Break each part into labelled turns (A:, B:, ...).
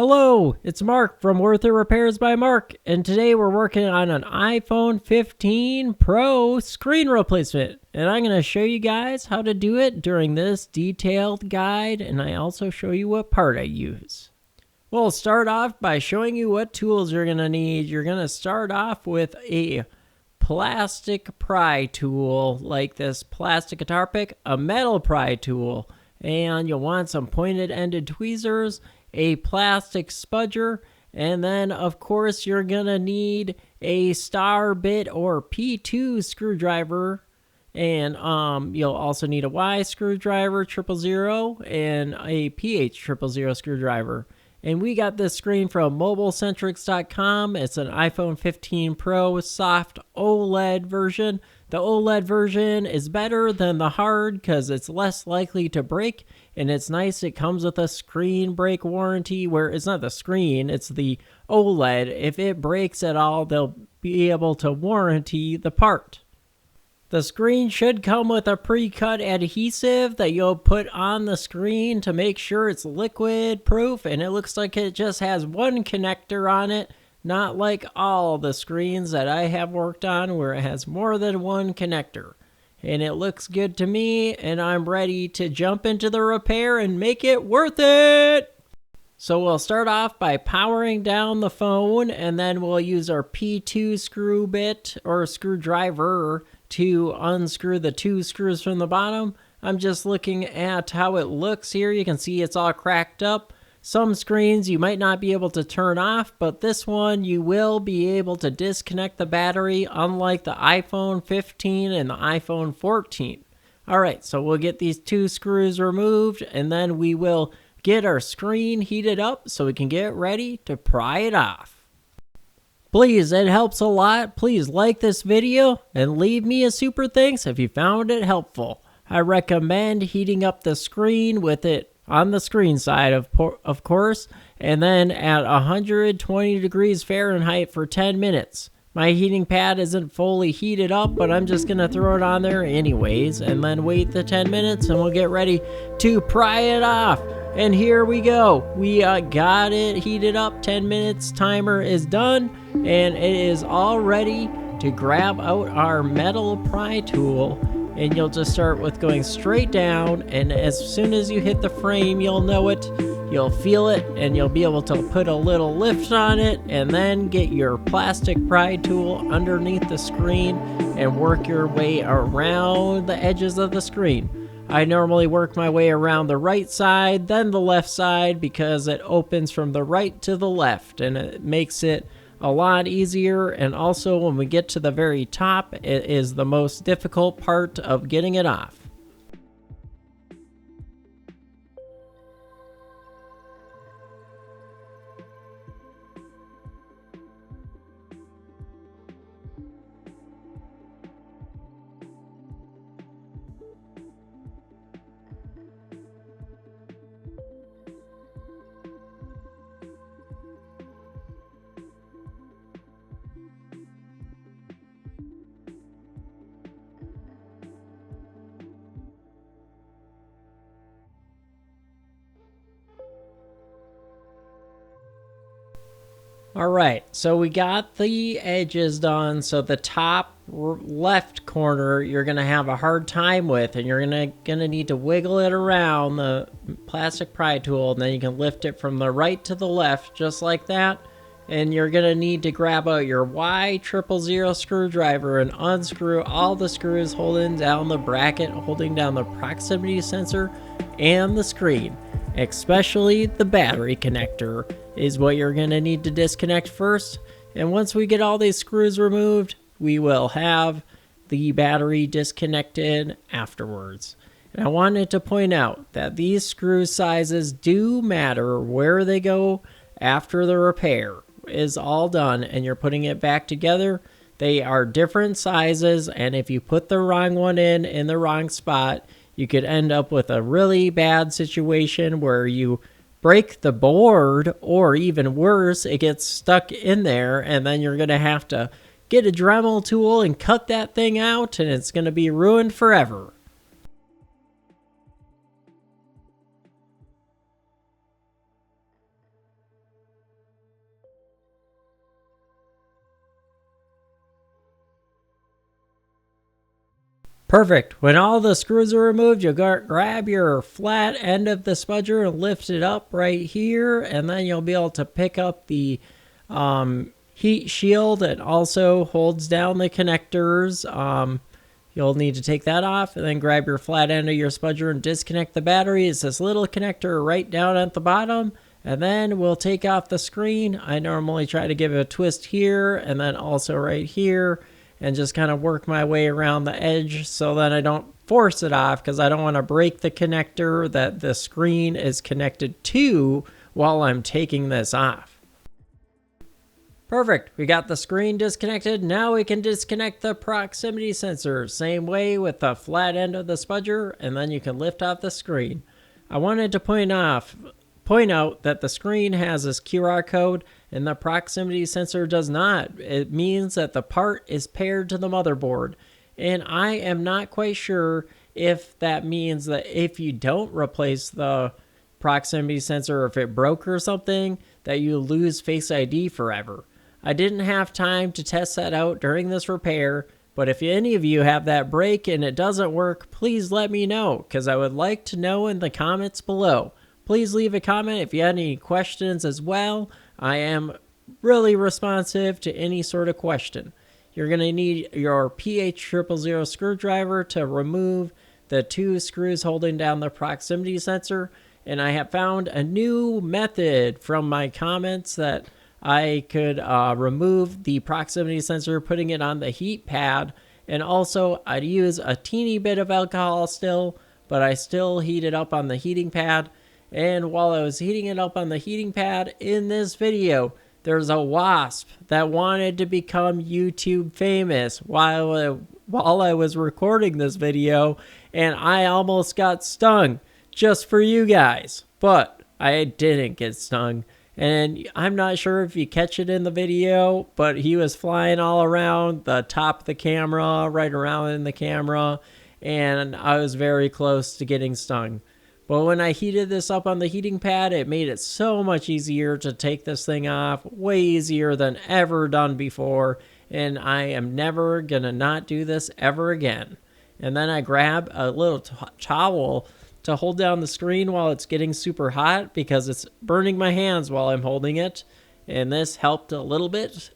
A: Hello, it's Mark from Worth It Repairs by Mark, and today we're working on an iPhone 15 Pro screen replacement, and I'm going to show you guys how to do it during this detailed guide, and I also show you what part I use. We'll start off by showing you what tools you're going to need. You're going to start off with a plastic pry tool like this plastic guitar pick, a metal pry tool, and you'll want some pointed ended tweezers, a plastic spudger, and then of course you're gonna need a star bit or P2 screwdriver, and you'll also need a Y screwdriver 000 and a PH 000 screwdriver. And we got this screen from mobilecentrics.com. It's an iPhone 15 Pro soft OLED version. The OLED version is better than the hard because it's less likely to break, and it's nice. It comes with a screen break warranty where it's not the screen, it's the OLED. If it breaks at all, they'll be able to warranty the part. The screen should come with a pre-cut adhesive that you'll put on the screen to make sure it's liquid proof, and it looks like it just has one connector on it, not like all the screens that I have worked on where it has more than one connector. And it looks good to me, and I'm ready to jump into the repair and make it worth it! So we'll start off by powering down the phone, and then we'll use our P2 screw bit or screwdriver to unscrew the two screws from the bottom. I'm just looking at how it looks here. You can see it's all cracked up. Some screens you might not be able to turn off, but this one you will be able to disconnect the battery, unlike the iPhone 15 and the iPhone 14. Alright, so we'll get these two screws removed, and then we will get our screen heated up so we can get ready to pry it off. Please, it helps a lot. Please like this video and leave me a super thanks if you found it helpful. I recommend heating up the screen with it on the screen side, of course, and then at 120 degrees Fahrenheit for 10 minutes. My heating pad isn't fully heated up, but I'm just going to throw it on there anyways, and then wait the 10 minutes and we'll get ready to pry it off. And here we go. We got it heated up. 10 minutes timer is done, and it is all ready to grab out our metal pry tool. And you'll just start with going straight down, and as soon as you hit the frame, you'll know it, you'll feel it, and you'll be able to put a little lift on it, and then get your plastic pry tool underneath the screen and work your way around the edges of the screen. I normally work my way around the right side, then the left side, because it opens from the right to the left, and it makes it a lot easier. And also when we get to the very top, it is the most difficult part of getting it off. Alright, so we got the edges done, so the top left corner you're going to have a hard time with, and you're going to need to wiggle it around the plastic pry tool, and then you can lift it from the right to the left just like that. And you're going to need to grab out your Y 000 screwdriver and unscrew all the screws holding down the bracket, holding down the proximity sensor and the screen. Especially the battery connector is what you're going to need to disconnect first. And once we get all these screws removed, we will have the battery disconnected afterwards. And I wanted to point out that these screw sizes do matter where they go after the repair is all done and you're putting it back together. They are different sizes, and if you put the wrong one in the wrong spot, you could end up with a really bad situation where you break the board, or even worse, it gets stuck in there, and then you're going to have to get a Dremel tool and cut that thing out, and it's going to be ruined forever. Perfect. When all the screws are removed, you'll grab your flat end of the spudger and lift it up right here, and then you'll be able to pick up the heat shield. It also holds down the connectors. You'll need to take that off and then grab your flat end of your spudger and disconnect the battery. It's this little connector right down at the bottom, and then we'll take off the screen. I normally try to give it a twist here and then also right here, and just kind of work my way around the edge so that I don't force it off, because I don't want to break the connector that the screen is connected to while I'm taking this off. Perfect. We got the screen disconnected. Now we can disconnect the proximity sensor. Same way with the flat end of the spudger, and then you can lift off the screen. I wanted to point out that the screen has this QR code and the proximity sensor does not. It means that the part is paired to the motherboard. And I am not quite sure if that means that if you don't replace the proximity sensor, or if it broke or something, that you lose Face ID forever. I didn't have time to test that out during this repair, but if any of you have that break and it doesn't work, please let me know, because I would like to know in the comments below. Please leave a comment if you had any questions as well. I am really responsive to any sort of question. You're going to need your PH000 screwdriver to remove the 2 screws holding down the proximity sensor. And I have found a new method from my comments that I could remove the proximity sensor, putting it on the heat pad. And also I'd use a teeny bit of alcohol still, but I still heat it up on the heating pad. And while I was heating it up on the heating pad in this video, there's a wasp that wanted to become YouTube famous while I was recording this video, and I almost got stung just for you guys, but I didn't get stung. And I'm not sure if you catch it in the video, but he was flying all around the top of the camera, right around in the camera, and I was very close to getting stung. But when I heated this up on the heating pad, it made it so much easier to take this thing off, way easier than ever done before, and I am never gonna not do this ever again. And then I grab a little towel to hold down the screen while it's getting super hot, because it's burning my hands while I'm holding it, and this helped a little bit.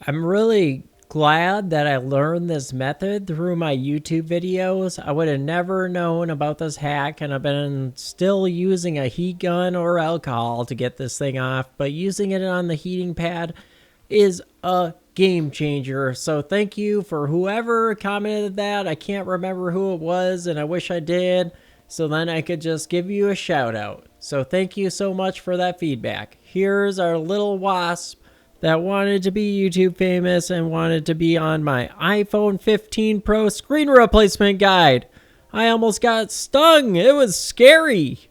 A: I'm really glad that I learned this method through my YouTube videos. I would have never known about this hack, and I've been still using a heat gun or alcohol to get this thing off, but using it on the heating pad is a game changer. So thank you for whoever commented that. I can't remember who it was, and I wish I did, so then I could just give you a shout out. So thank you so much for that feedback. Here's our little wasp that wanted to be YouTube famous and wanted to be on my iPhone 15 Pro screen replacement guide. I almost got stung. It was scary.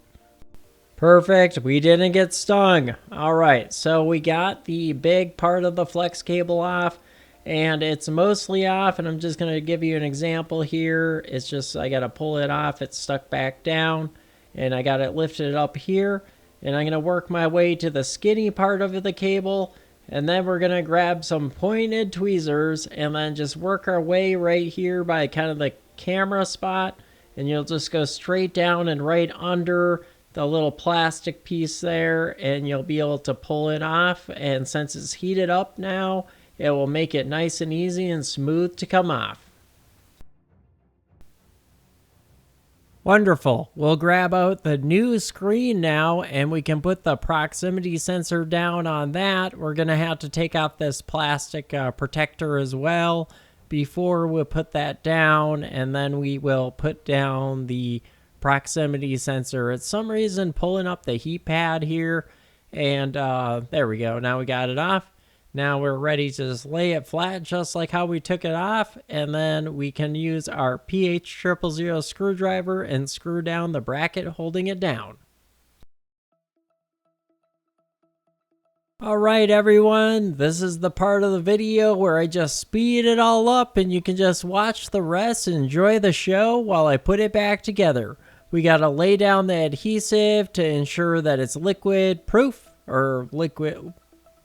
A: Perfect. We didn't get stung. All right. So we got the big part of the flex cable off, and it's mostly off. And I'm just going to give you an example here. It's just, I got to pull it off. It's stuck back down, and I got it lifted up here, and I'm going to work my way to the skinny part of the cable. And then we're going to grab some pointed tweezers and then just work our way right here by kind of the camera spot. And you'll just go straight down and right under the little plastic piece there, and you'll be able to pull it off. And since it's heated up now, it will make it nice and easy and smooth to come off. Wonderful. We'll grab out the new screen now, and we can put the proximity sensor down on that. We're going to have to take out this plastic protector as well before we put that down, and then we will put down the proximity sensor. It's some reason pulling up the heat pad here, and there we go. Now we got it off. Now we're ready to just lay it flat just like how we took it off, and then we can use our PH000 screwdriver and screw down the bracket holding it down. Alright everyone, this is the part of the video where I just speed it all up and you can just watch the rest and enjoy the show while I put it back together. We gotta lay down the adhesive to ensure that it's liquid proof or liquid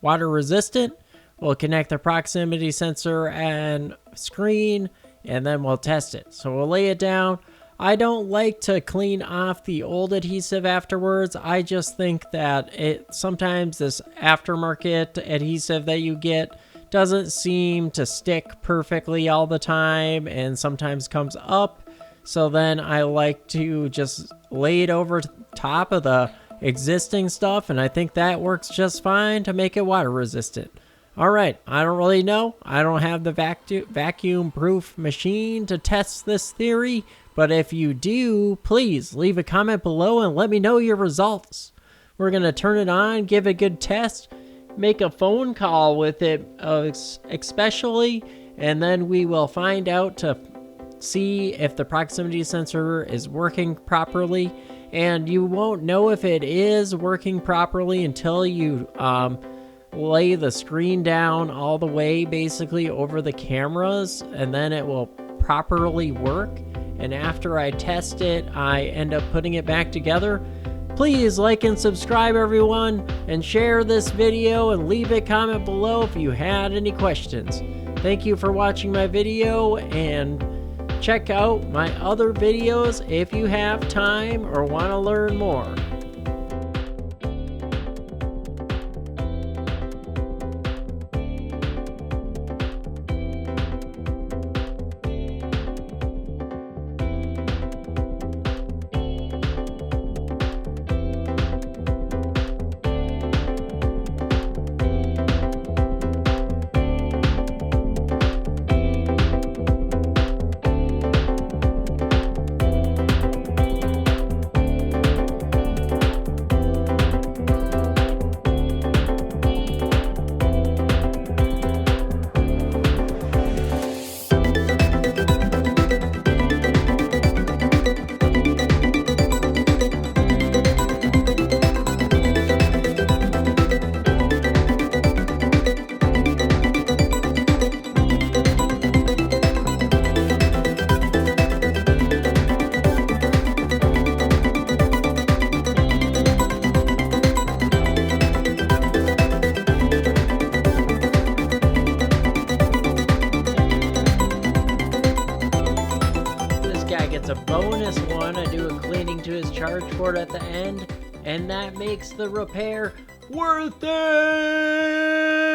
A: water resistant. We'll connect the proximity sensor and screen, and then we'll test it. So we'll lay it down. I don't like to clean off the old adhesive afterwards. I just think that sometimes this aftermarket adhesive that you get doesn't seem to stick perfectly all the time and sometimes comes up. So then I like to just lay it over top of the existing stuff, and I think that works just fine to make it water resistant. All right, I don't really know. I don't have the vacuum proof machine to test this theory, but if you do, please leave a comment below and let me know your results. We're going to turn it on, give it a good test, make a phone call with it especially, and then we will find out to see if the proximity sensor is working properly. And you won't know if it is working properly until you lay the screen down all the way basically over the cameras, and then it will properly work. And after I test it, I end up putting it back together. Please like and subscribe, everyone, and share this video and leave a comment below if you had any questions. Thank you for watching my video, and check out my other videos if you have time or want to learn more. Gets a bonus one. I do a cleaning to his charge port at the end, and that makes the repair worth it.